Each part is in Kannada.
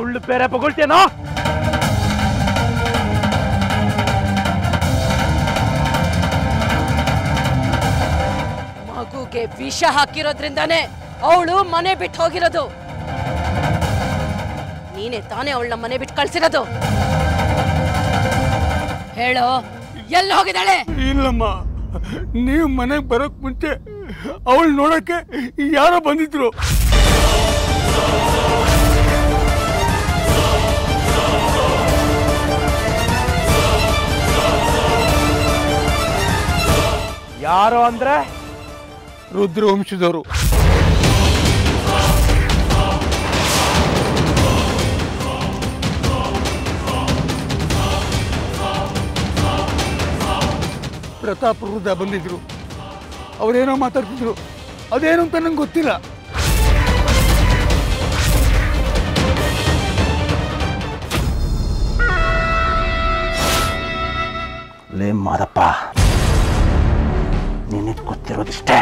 ಸುಳ್ಳು ಬೇರೆ ಬಗೊಳ್ತೇನೋ? ಮಗುಗೆ ವಿಷ ಹಾಕಿರೋದ್ರಿಂದಾನೇ ಅವಳು ಮನೆ ಬಿಟ್ಟು ಹೋಗಿರೋದು. ನೀನೇ ತಾನೇ ಅವಳನ್ನ ಮನೆ ಬಿಟ್ಟು ಕಳ್ಸಿರೋದು. ಹೇಳೋ, ಎಲ್ಲಿ ಹೋಗಿದ್ದಾಳೆ? ಇಲ್ಲಮ್ಮ, ನೀವು ಮನೆಗೆ ಬರೋಕ್ ಮುಂಚೆ ಅವಳು ನೋಡಕ್ಕೆ ಯಾರೋ ಬಂದಿದ್ರು. ಯಾರು ಅಂದ್ರೆ? ರುದ್ರವಂಶದವರು. ಪ್ರತಾಪ್ ವೃದ್ಧ ಬಂದಿದ್ರು. ಅವರೇನೋ ಮಾತಾಡ್ತಿದ್ರು, ಅದೇನು ಅಂತ ನಂಗೆ ಗೊತ್ತಿಲ್ಲ. ಲೇ ಮಾದಪ್ಪ, ನಿನಗೆ ಗೊತ್ತಿರೋದಿಷ್ಟೇ.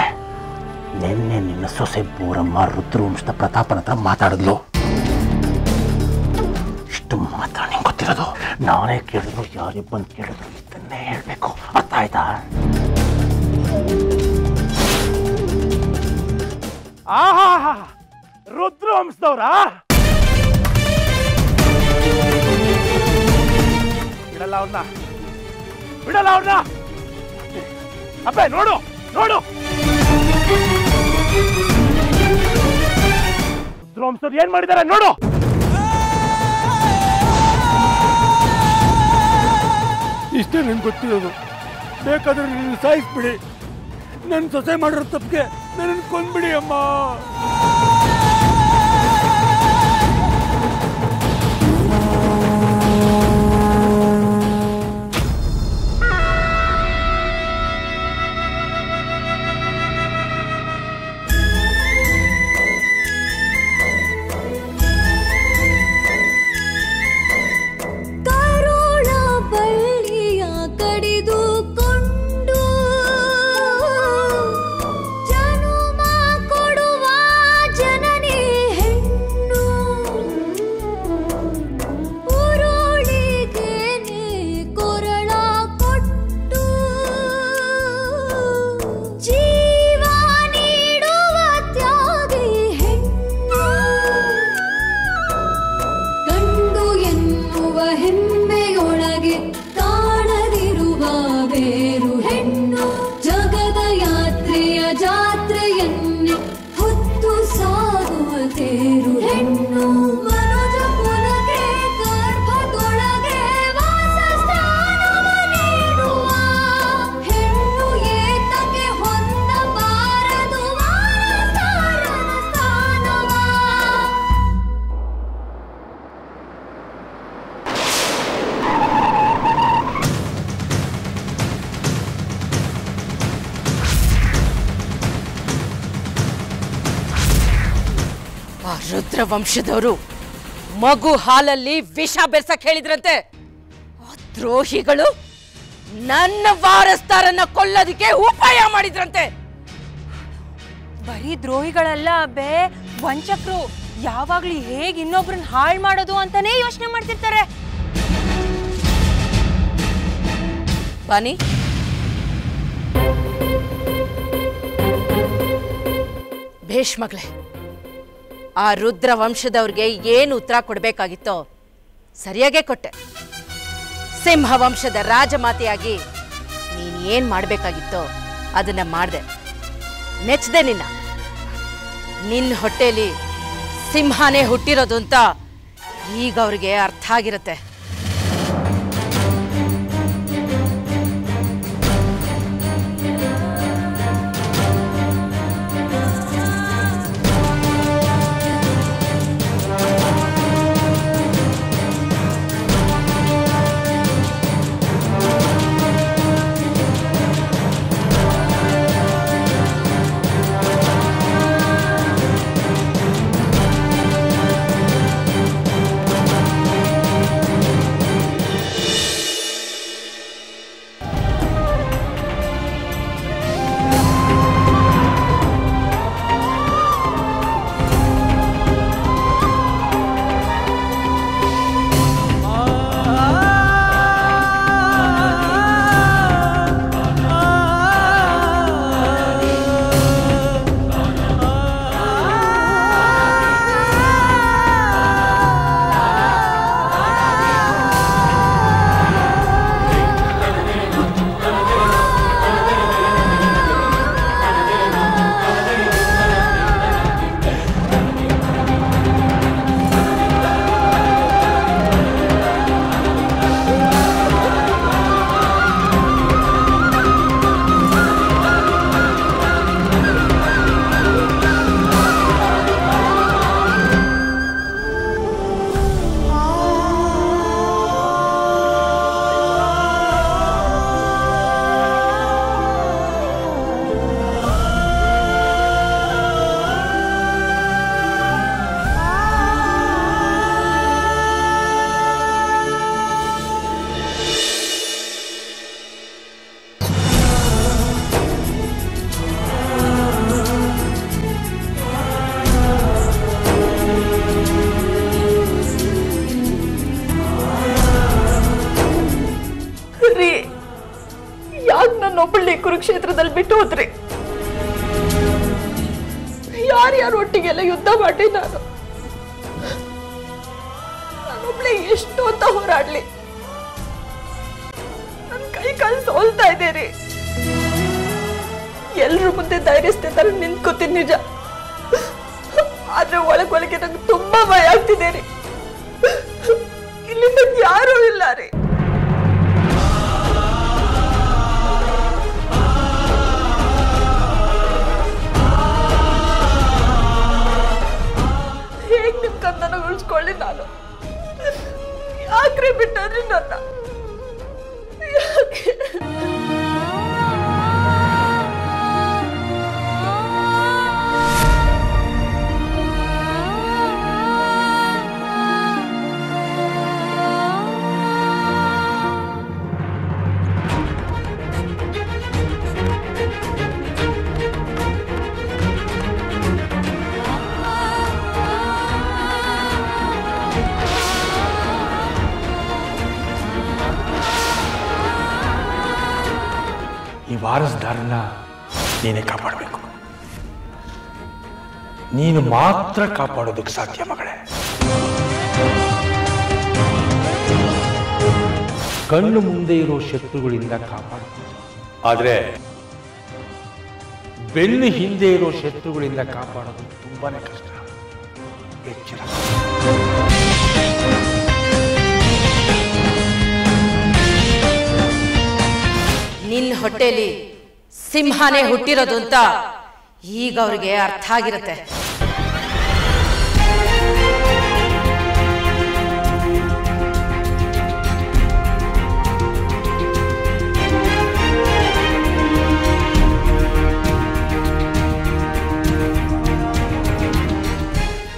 ನಿನ್ನೆ ನಿನ್ನ ಸೊಸೆ ಬೋರಮ್ಮ ರುದ್ರವಂಶದ ಪ್ರತಾಪನ ಹತ್ರ ಮಾತಾಡಿದ್ಲು. ಇಷ್ಟು ಮಾತ್ರ ನಿಂಗೆ ಗೊತ್ತಿರೋದು. ನಾನೇ ಕೇಳಿದ್ರು, ಯಾರೇ ಬಂದು ಕೇಳಿದ್ರು ಇದನ್ನೇ ಹೇಳಬೇಕು. ಅರ್ಥ ಆಯ್ತಾ? ಆಹಾ, ರುದ್ರವಂಶದವ್ರಾ? ಬಿಡಲ್ಲ ಅವ್ರನ್ನ, ಬಿಡಲ್ಲ ಅವ್ರನ್ನ. ಅಬ್ಬೆ ನೋಡು ನೋಡು, ರುದ್ರವಂಶದವ್ರು ಏನ್ ಮಾಡಿದ್ದಾರೆ ನೋಡು. ಇಷ್ಟೇ ನನ್ಗೆ ಗೊತ್ತಿರೋದು. ಬೇಕಾದ್ರೆ ನೀನು ಸಾಯಿಸ್ಬಿಡಿ. ನನ್ನ ಸೊಸೆ ಮಾಡಿರೋ ತಪ್ಪಿಗೆ ನನ್ನನ್ನು ಕೊಂದ್ಬಿಡಿ ಅಮ್ಮ. ರುದ್ರವಂಶದವರು ಮಗು ಹಾಲಲ್ಲಿ ವಿಷ ಬೆರ್ಸಕ್ ಹೇಳಿದ್ರಂತೆ. ದ್ರೋಹಿಗಳು ನನ್ನ ವಾರಸ್ದಾರನ್ನ ಕೊಲ್ಲೋದಕ್ಕೆ ಉಪಾಯ ಮಾಡಿದ್ರಂತೆ. ಬರೀ ದ್ರೋಹಿಗಳಲ್ಲ ಬೇ, ವಂಚಕರು. ಯಾವಾಗ್ಲೂ ಹೇಗೆ ಇನ್ನೊಬ್ರನ್ನ ಹಾಳು ಮಾಡೋದು ಅಂತಾನೆ ಯೋಚನೆ ಮಾಡ್ತಿರ್ತಾರೆ. ಬನ್ನಿ, ಭೀಷ್ಮಗಳೇ, ಆ ರುದ್ರವಂಶದವ್ರಿಗೆ ಏನು ಉತ್ತರ ಕೊಡಬೇಕಾಗಿತ್ತೋ ಸರಿಯಾಗೇ ಕೊಟ್ಟೆ. ಸಿಂಹವಂಶದ ರಾಜಮಾತೆಯಾಗಿ ನೀನು ಏನು ಮಾಡಬೇಕಾಗಿತ್ತೋ ಅದನ್ನ ಮಾಡಿದೆ. ನೆಚ್ಚದೆ ನಿನ್ನ ಹೊಟ್ಟೆಲಿ ಸಿಂಹನೇ ಹುಟ್ಟಿರೋದು ಅಂತ ಈಗ ಅವ್ರಿಗೆ ಅರ್ಥ ಆಗಿರುತ್ತೆ. ಕುರುಕ್ಷೇತ್ರದಲ್ಲಿ ಬಿಟ್ಟು ಹೋದ್ರಿ. ಯಾರ್ಯಾರ ಒಟ್ಟಿಗೆಲ್ಲ ಯುದ್ಧ ಮಾಡಿ ನಾನೊಬ್ಳೆ ಎಷ್ಟು ಅಂತ ಹೋರಾಡ್ಲಿ, ನನ್ ಕೈ ಕಾಲು ಸೋಲ್ತಾ ಇದ್ದೇರಿ. ಎಲ್ರ ಮುಂದೆ ಧೈರ್ಯಸ್ತೆ ತರ ನಿಂತ್ಕೋತೀನಿ ನಿಜ, ಆದ್ರೆ ಒಳಗೊಳಗೆ ನಂಗೆ ತುಂಬಾ ಭಯ ಆಗ್ತಿದೆ ರೀ. ಇಲ್ಲಿಂದ ಯಾರೂ ಇಲ್ಲ ರೀ. ಹೇಗ್ ನಿಮ್ ಕನ್ನಡ ಉಳಿಸ್ಕೊಳ್ಳಿ ನಾನು? ಯಾಕ್ರೆ ಬಿಟ್ಟಾದ್ರಿ ನನ್ನ? ಯಾಕೆ? ಈ ವಾರಸ್ದಾರನ್ನ ನೀನೇ ಕಾಪಾಡಬೇಕು. ನೀನು ಮಾತ್ರ ಕಾಪಾಡೋದಕ್ಕೆ ಸಾಧ್ಯ ಮಗಳೇ. ಕಣ್ಣು ಮುಂದೆ ಇರೋ ಶತ್ರುಗಳಿಂದ ಕಾಪಾಡಬಹುದು, ಆದ್ರೆ ಬೆನ್ನು ಹಿಂದೆ ಇರೋ ಶತ್ರುಗಳಿಂದ ಕಾಪಾಡೋದು ತುಂಬಾನೇ ಕಷ್ಟ. ಎಚ್ಚರ. ನಿನ್ನ ಹೊಟ್ಟೆಲಿ ಸಿಂಹನೇ ಹುಟ್ಟಿರೋದು ಅಂತ ಈಗ ಅವ್ರಿಗೆ ಅರ್ಥ ಆಗಿರುತ್ತೆ.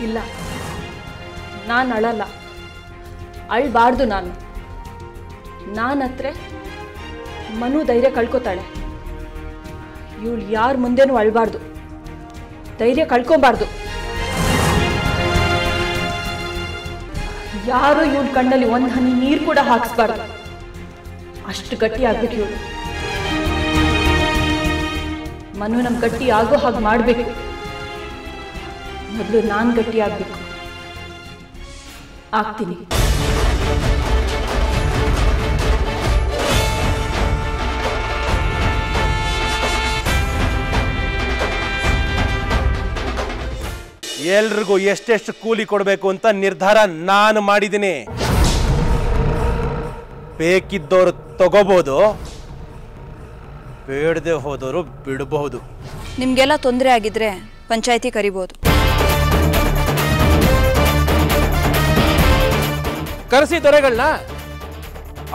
ಇಲ್ಲ, ನಾನು ಅಳಲ್ಲ, ಅಳ್ಬಾರ್ದು. ನಾನತ್ರ ಮನು ಧೈರ್ಯ ಕಳ್ಕೊತಾಳೆ. ಇವಳು ಯಾರ ಮುಂದೆನೂ ಅಳ್ಬಾರ್ದು, ಧೈರ್ಯ ಕಳ್ಕೊಬಾರ್ದು. ಯಾರು ಇವಳ ಕಣ್ಣಲ್ಲಿ ಒಂದು ಹನಿ ನೀರು ಕೂಡ ಹಾಕಿಸ್ಬಾರ್ದು. ಅಷ್ಟು ಗಟ್ಟಿ ಆಗ್ಬೇಕು ಇವಳು. ಮನು ನಮ್ ಗಟ್ಟಿ ಆಗೋ ಹಾಗೆ ಮಾಡಬೇಕು. ಮೊದಲು ನಾನು ಗಟ್ಟಿ ಆಗ್ಬೇಕು. ಆಗ್ತೀನಿ. ಎಲ್ರಿಗೂ ಎಷ್ಟೆಷ್ಟು ಕೂಲಿ ಕೊಡಬೇಕು ಅಂತ ನಿರ್ಧಾರ ನಾನು ಮಾಡಿದ್ದೀನಿ. ಬೇಕಿದ್ದವರು ತಗೋಬಹುದು, ಬೇಡದೆ ಹೋದವರು ಬಿಡಬಹುದು. ನಿಮ್ಗೆಲ್ಲ ತೊಂದರೆ ಆಗಿದ್ರೆ ಪಂಚಾಯಿತಿ ಕರಿಬಹುದು. ಕರೆಸಿ ದೊರೆಗಳನ್ನ,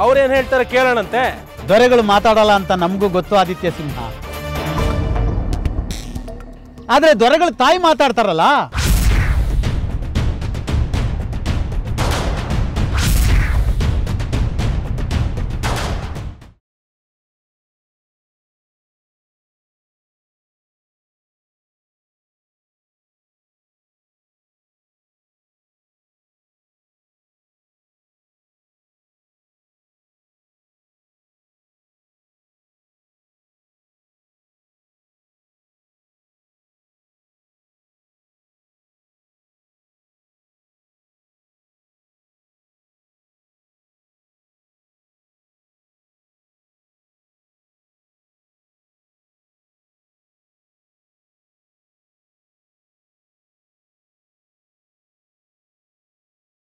ಅವ್ರೇನ್ ಹೇಳ್ತಾರೆ ಕೇಳೋಣಂತೆ. ದೊರೆಗಳು ಮಾತಾಡಲ್ಲ ಅಂತ ನಮಗೂ ಗೊತ್ತು ಆದಿತ್ಯ ಸಿಂಹ. ಆದ್ರೆ ದೊರೆಗಳು ತಾಯಿ ಮಾತಾಡ್ತಾರಲ್ಲ.